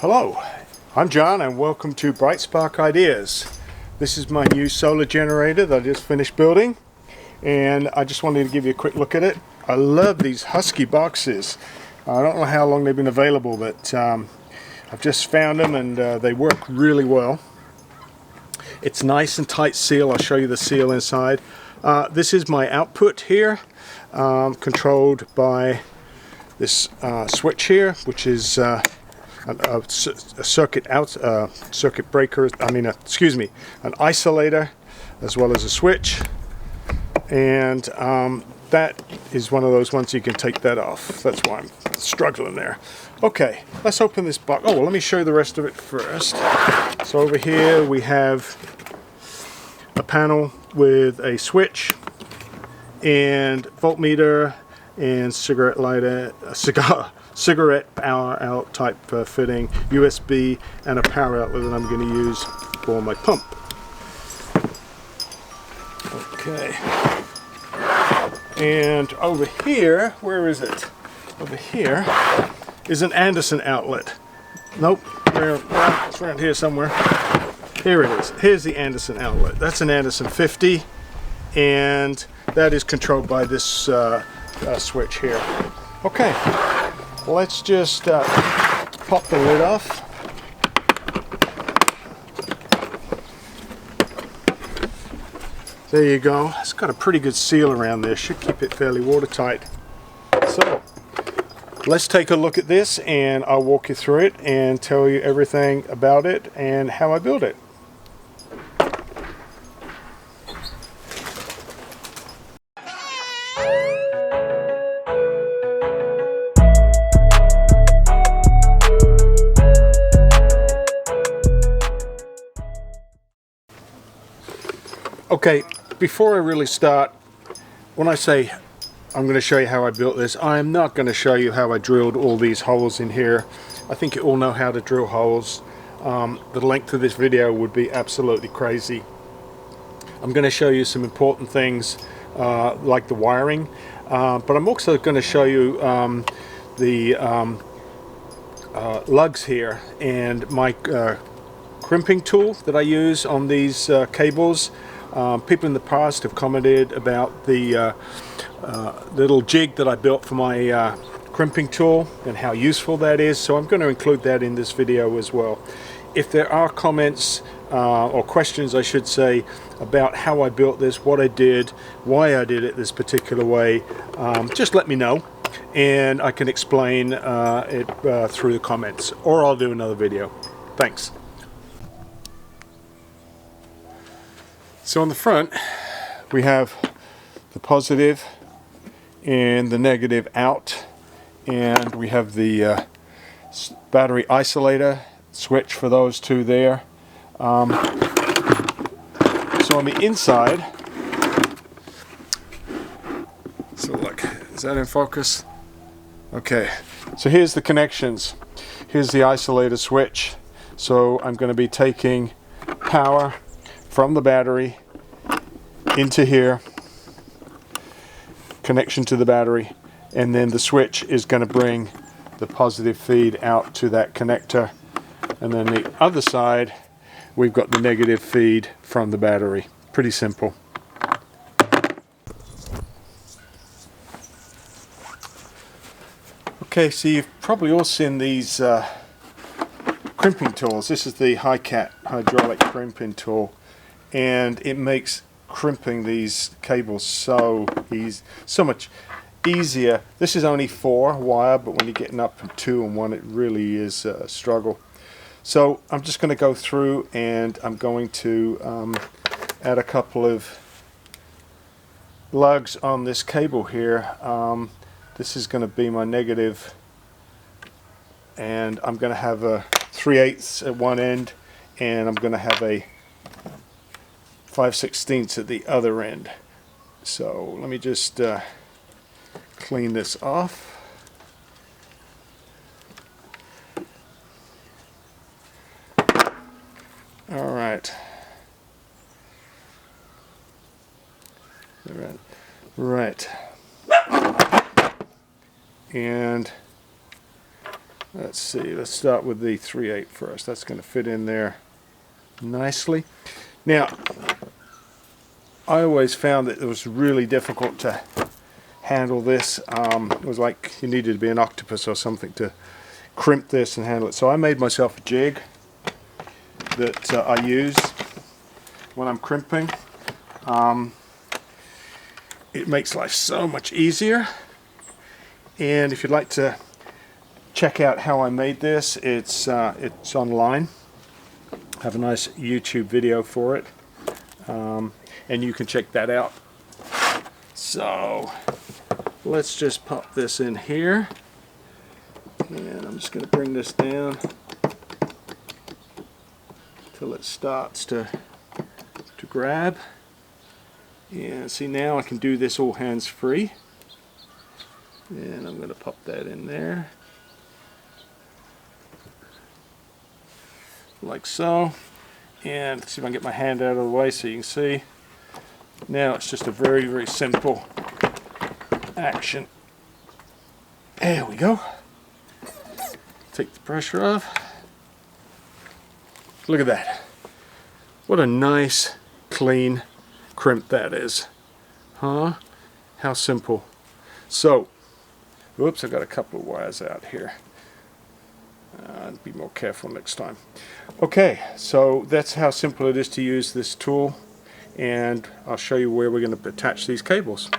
Hello, I'm John and welcome to Bright Spark Ideas. This is my new solar generator that I just finished building, and I just wanted to give you a quick look at it. I love these Husky boxes. I don't know how long they've been available, but I've just found them and they work really well. It's nice and tight seal. I'll show you the seal inside. This is my output here, controlled by this switch here, which is a circuit breaker. Excuse me, an isolator, as well as a switch, and that is one of those ones you can take that off. That's why I'm struggling there. Okay, let's open this box. Oh, well, let me show you the rest of it first. So over here we have a panel with a switch and voltmeter and cigarette lighter, cigarette power out type fitting, USB, and a power outlet that I'm going to use for my pump. Okay. And over here, where is it? Over here is an Anderson outlet. Nope, it's around here somewhere. Here it is. Here's the Anderson outlet. That's an Anderson 50, and that is controlled by this switch here. Okay, let's just pop the lid off. There you go. It's got a pretty good seal around there. Should keep it fairly watertight. So let's take a look at this and I'll walk you through it and tell you everything about it and how I build it. Okay, before I really start, when I say I'm going to show you how I built this, I am not going to show you how I drilled all these holes in here. I think you all know how to drill holes. The length of this video would be absolutely crazy. I'm going to show you some important things like the wiring, but I'm also going to show you the lugs here and my crimping tool that I use on these cables. People in the past have commented about the little jig that I built for my crimping tool and how useful that is, so I'm going to include that in this video as well. If there are comments or questions I should say about how I built this, what I did, why I did it this particular way, just let me know and I can explain it through the comments, or I'll do another video. Thanks. So on the front we have the positive and the negative out, and we have the battery isolator switch for those two there. So on the inside, so look, is that in focus? Okay, so here's the connections. Here's the isolator switch. So I'm going to be taking power from the battery into here, connection to the battery, and then the switch is going to bring the positive feed out to that connector, and then the other side we've got the negative feed from the battery. Pretty simple. Okay, so you've probably all seen these crimping tools. This is the HiCat hydraulic crimping tool, and it makes crimping these cables so much easier. This is only 4 wire, but when you're getting up from 2 and 1, it really is a struggle. So I'm just going to go through and I'm going to add a couple of lugs on this cable here. This is going to be my negative, and I'm going to have a 3/8 at one end, and I'm going to have a 5/16 at the other end. So let me just clean this off. All right. Right. And Let's see, let's start with the 3/8 first. That's going to fit in there nicely. Now, I always found that it was really difficult to handle this. It was like you needed to be an octopus or something to crimp this and handle it. So I made myself a jig that I use when I'm crimping. It makes life so much easier. And if you'd like to check out how I made this, it's online. I have a nice YouTube video for it, and you can check that out. So let's just pop this in here, and I'm just going to bring this down till it starts to grab. And see, now I can do this all hands-free, and I'm going to pop that in there like so. And let's see if I can get my hand out of the way so you can see. Now it's just a very, very simple action. There we go. Take the pressure off. Look at that. What a nice, clean crimp that is. Huh? How simple. So, whoops, I've got a couple of wires out here. Be more careful next time. Okay, so that's how simple it is to use this tool, and I'll show you where we're going to attach these cables.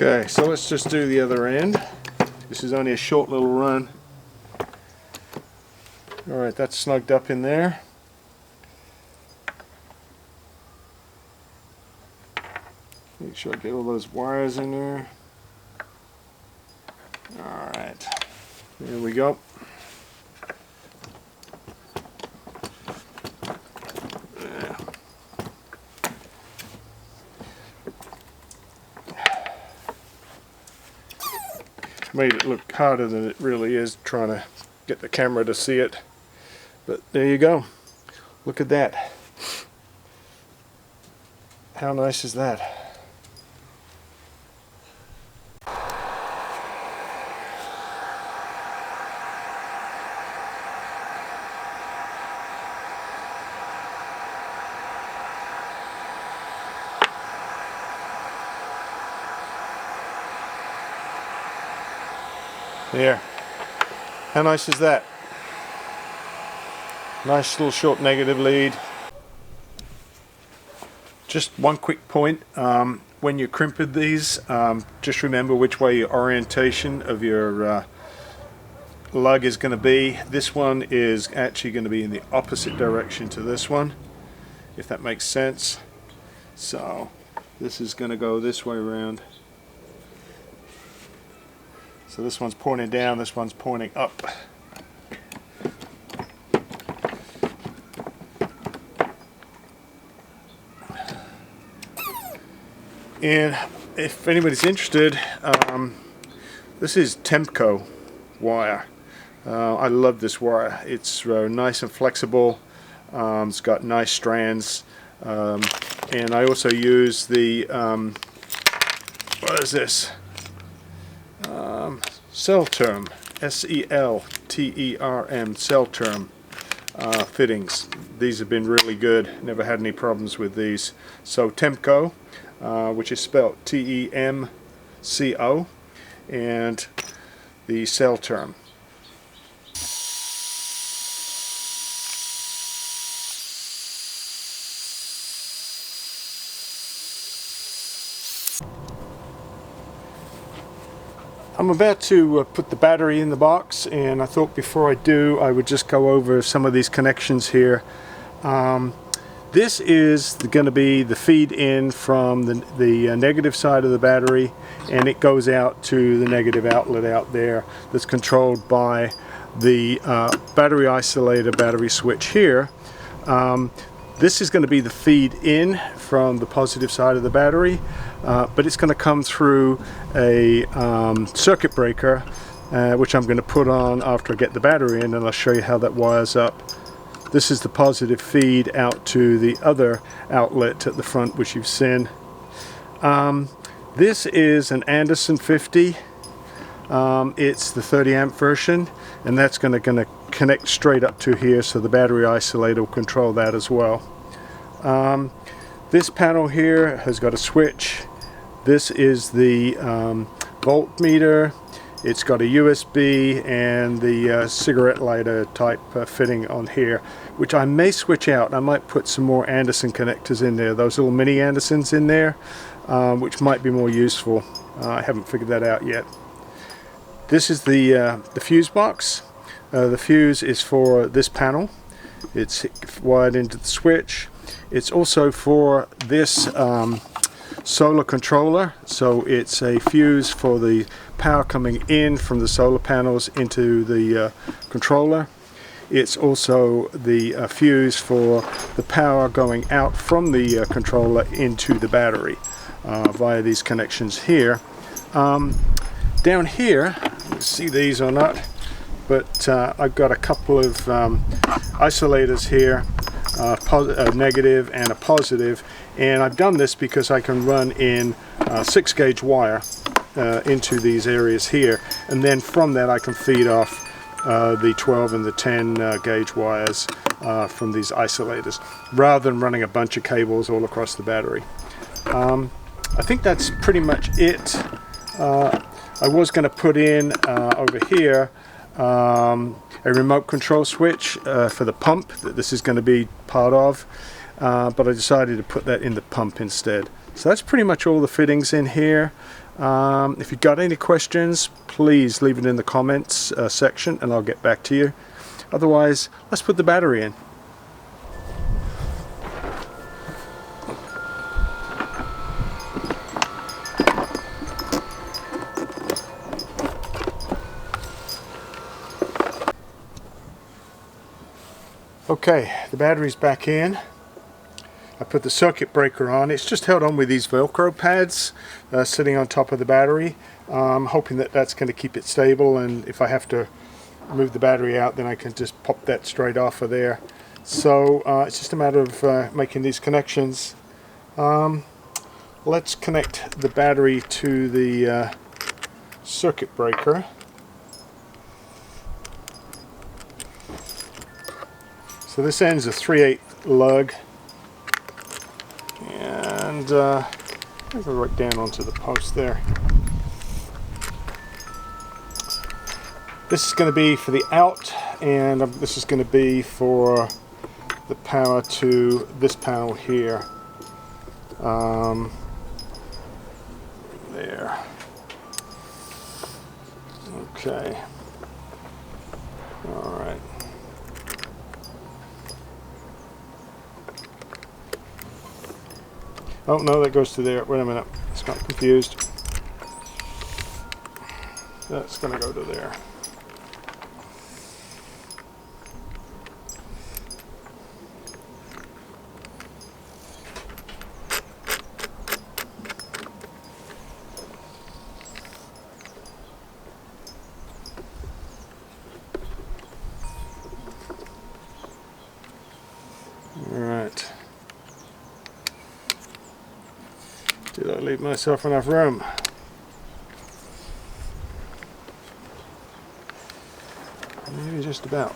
Okay, so let's just do the other end. This is only a short little run. Alright, that's snugged up in there. Make sure I get all those wires in there. Alright, there we go. Made it look harder than it really is, trying to get the camera to see it. But there you go. Look at that. How nice is that? There. How nice is that? Nice little short negative lead. Just one quick point. When you're crimping these, just remember which way your orientation of your lug is going to be. This one is actually going to be in the opposite direction to this one, if that makes sense. So this is going to go this way around. So this one's pointing down, this one's pointing up. And if anybody's interested, this is Temco wire. I love this wire. It's nice and flexible. It's got nice strands. And I also use the, what is this? Selterm, S-E-L-T-E-R-M, Selterm fittings. These have been really good. Never had any problems with these. So Temco, which is spelled T-E-M-C-O, and the Selterm. I'm about to put the battery in the box, and I thought before I do I would just go over some of these connections here. This is going to be the feed in from the negative side of the battery, and it goes out to the negative outlet out there that's controlled by the battery isolator battery switch here. This is going to be the feed in from the positive side of the battery, but it's going to come through a circuit breaker, which I'm going to put on after I get the battery in, and I'll show you how that wires up. This is the positive feed out to the other outlet at the front, which you've seen. This is an Anderson 50. It's the 30 amp version, and that's going to connect straight up to here, so the battery isolator will control that as well. This panel here has got a switch. This is the voltmeter. It's got a USB and the cigarette lighter type fitting on here, which I may switch out. I might put some more Anderson connectors in there, those little mini Andersons in there, which might be more useful. I haven't figured that out yet. This is the fuse box. The fuse is for this panel. It's wired into the switch. It's also for this solar controller, so it's a fuse for the power coming in from the solar panels into the controller. It's also the fuse for the power going out from the controller into the battery via these connections here. Down here, let's see these or not, but I've got a couple of isolators here, a negative and a positive, and I've done this because I can run in 6 gauge wire into these areas here, and then from that I can feed off the 12 and the 10 gauge wires from these isolators, rather than running a bunch of cables all across the battery. I think that's pretty much it. I was going to put in over here a remote control switch for the pump that this is going to be part of, but I decided to put that in the pump instead. So that's pretty much all the fittings in here. If you've got any questions, please leave it in the comments section and I'll get back to you. Otherwise, let's put the battery in. Okay, the battery's back in. I put the circuit breaker on. It's just held on with these Velcro pads sitting on top of the battery. I'm hoping that that's going to keep it stable, and if I have to move the battery out, then I can just pop that straight off of there. So it's just a matter of making these connections. Let's connect the battery to the circuit breaker. So this end's a 3/8 lug, and I'll go right down onto the post there. This is going to be for the out, and this is going to be for the power to this panel here. There. Okay. All right. Oh no, that goes to there. Wait a minute, it's got confused. That's going to go to there. All right. Did I leave myself enough room? Maybe just about.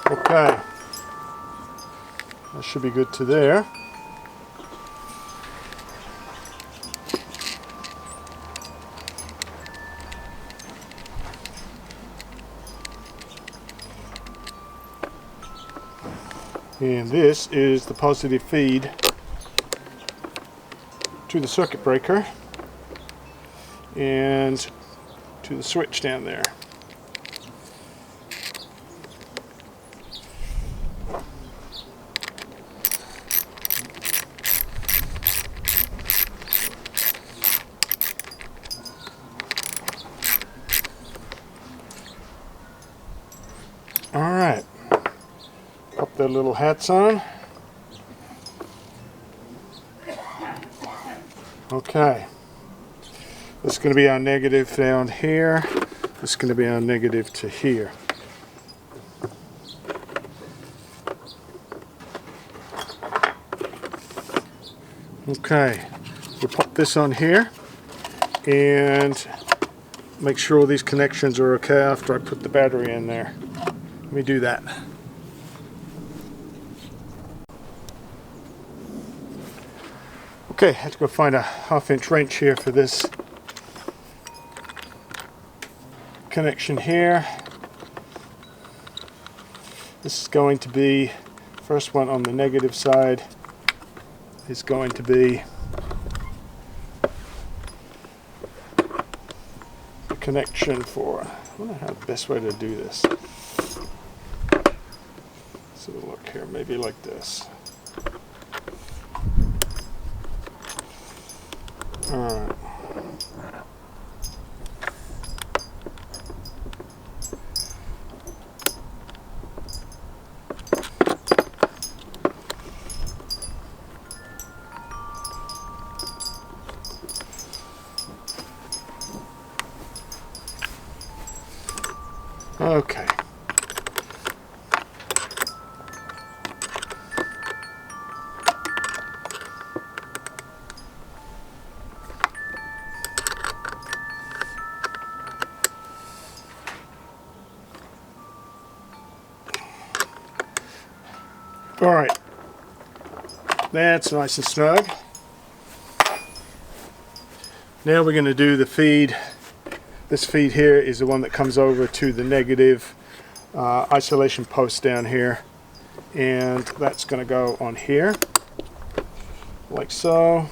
Okay, that should be good to there. And this is the positive feed to the circuit breaker and to the switch down there. Alright, pop their little hats on. Okay, this is going to be our negative down here. This is going to be our negative to here. Okay, we'll pop this on here and make sure all these connections are okay after I put the battery in there. Let me do that. Okay, I had to go find a 1/2-inch wrench here for this connection here. This is going to be, first one on the negative side is going to be the connection for, I don't know how the best way to do this. So look here, maybe like this. Alright. Okay. All right, that's nice and snug. Now we're going to do the feed. This feed here is the one that comes over to the negative isolation post down here, and that's going to go on here like so,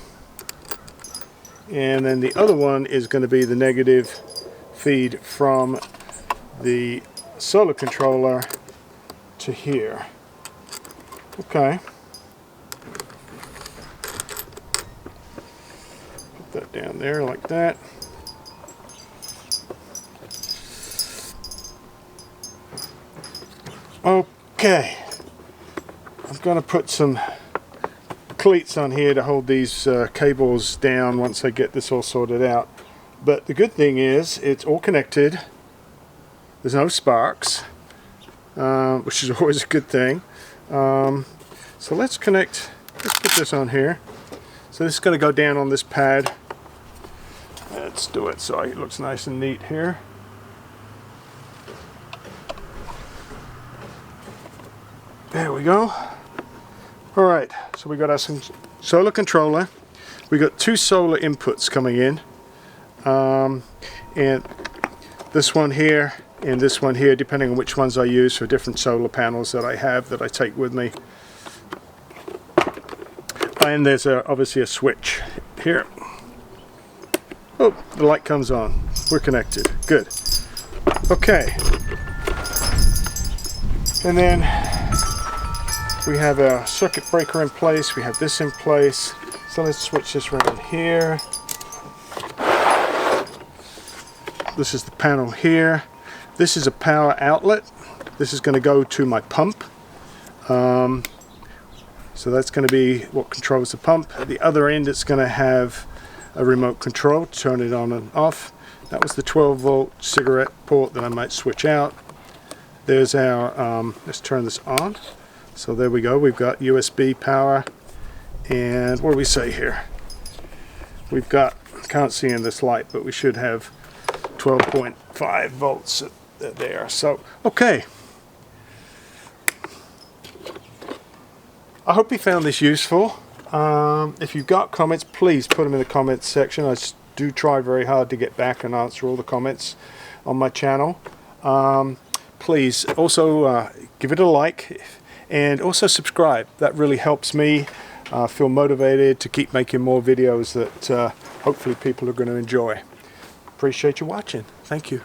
and then the other one is going to be the negative feed from the solar controller to here. Okay. Put that down there like that. Okay. I'm going to put some cleats on here to hold these cables down once I get this all sorted out. But the good thing is it's all connected. There's no sparks, which is always a good thing. So let's put this on here. So this is going to go down on this pad. Let's do it so it looks nice and neat here. There we go. Alright, so we got our solar controller. We got two solar inputs coming in. And this one here and this one here, depending on which ones I use for different solar panels that I have that I take with me. And there's obviously a switch here. Oh, the light comes on. We're connected. Good. Okay. And then we have a circuit breaker in place. We have this in place. So let's switch this around here. This is the panel here. This is a power outlet. This is going to go to my pump. So that's going to be what controls the pump. At the other end it's going to have a remote control to turn it on and off. That was the 12-volt cigarette port that I might switch out. There's our, let's turn this on. So there we go, we've got USB power, and what do we say here? We've got, can't see in this light, but we should have 12.5 volts there. So, okay. I hope you found this useful. If you've got comments, please put them in the comments section. I do try very hard to get back and answer all the comments on my channel. Please also give it a like and also subscribe. That really helps me feel motivated to keep making more videos that hopefully people are going to enjoy. Appreciate you watching. Thank you.